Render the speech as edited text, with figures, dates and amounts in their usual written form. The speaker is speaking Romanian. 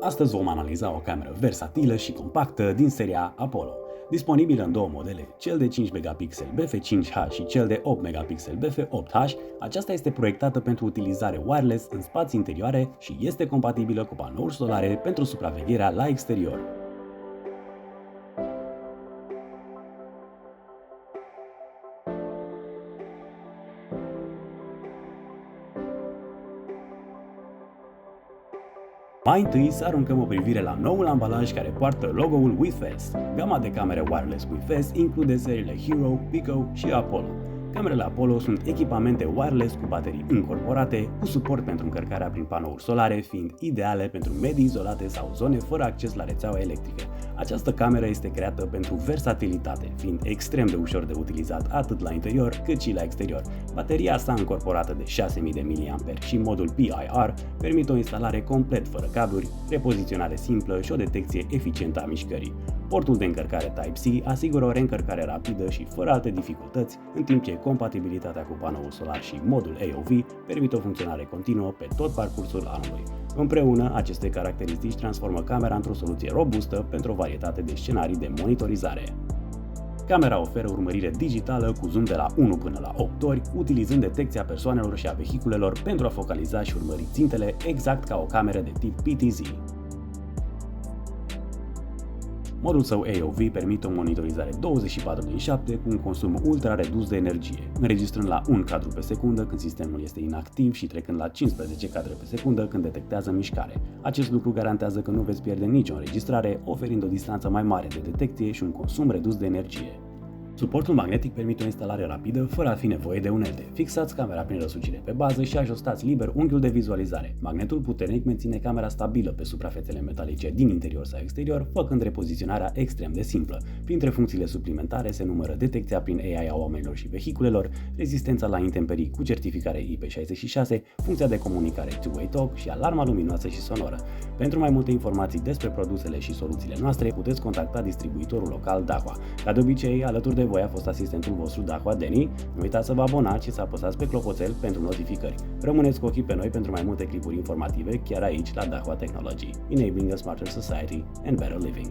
Astăzi vom analiza o cameră versatilă și compactă din seria Apollo. Disponibilă în două modele, cel de 5 megapixeli BF5H și cel de 8 megapixeli BF8H, aceasta este proiectată pentru utilizare wireless în spații interioare și este compatibilă cu panouri solare pentru supravegherea la exterior. Mai întâi să aruncăm o privire la noul ambalaj care poartă logo-ul WeFast. Gama de camere wireless WeFast include seriile Hero, Pico și Apollo. Camerele Apollo sunt echipamente wireless cu baterii încorporate, cu suport pentru încărcarea prin panouri solare, fiind ideale pentru medii izolate sau zone fără acces la rețeaua electrică. Această cameră este creată pentru versatilitate, fiind extrem de ușor de utilizat atât la interior cât și la exterior. Bateria sa încorporată de 6000 de mAh și modul PIR permite o instalare complet fără cabluri, repoziționare simplă și o detecție eficientă a mișcării. Portul de încărcare Type-C asigură o reîncărcare rapidă și fără alte dificultăți, în timp ce compatibilitatea cu panoul solar și modul AOV permite o funcționare continuă pe tot parcursul anului. Împreună, aceste caracteristici transformă camera într-o soluție robustă pentru o varietate de scenarii de monitorizare. Camera oferă urmărire digitală cu zoom de la 1 până la 8 ori, utilizând detecția persoanelor și a vehiculelor pentru a focaliza și urmări țintele exact ca o cameră de tip PTZ. Modul său AOV permite o monitorizare 24/7 cu un consum ultra redus de energie, înregistrând la 1 cadru pe secundă când sistemul este inactiv și trecând la 15 cadre pe secundă când detectează mișcare. Acest lucru garantează că nu veți pierde nicio înregistrare, oferind o distanță mai mare de detecție și un consum redus de energie. Suportul magnetic permite o instalare rapidă, fără a fi nevoie de unelte. Fixați camera prin răsucire pe bază și ajustați liber unghiul de vizualizare. Magnetul puternic menține camera stabilă pe suprafețele metalice din interior sau exterior, făcând repoziționarea extrem de simplă. Printre funcțiile suplimentare se numără detecția prin AI a oamenilor și vehiculelor, rezistența la intemperii cu certificare IP66, funcția de comunicare Two-Way Talk și alarma luminoasă și sonoră. Pentru mai multe informații despre produsele și soluțiile noastre, puteți contacta distribuitorul local Dahua. Ca de obicei, alături de voi a fost asistentul vostru Dahua Deni. Nu uitați să vă abonați și să apăsați pe clopoțel pentru notificări. Rămâneți cu ochii pe noi pentru mai multe clipuri informative chiar aici la Dahua Technology, enabling a smarter society and better living.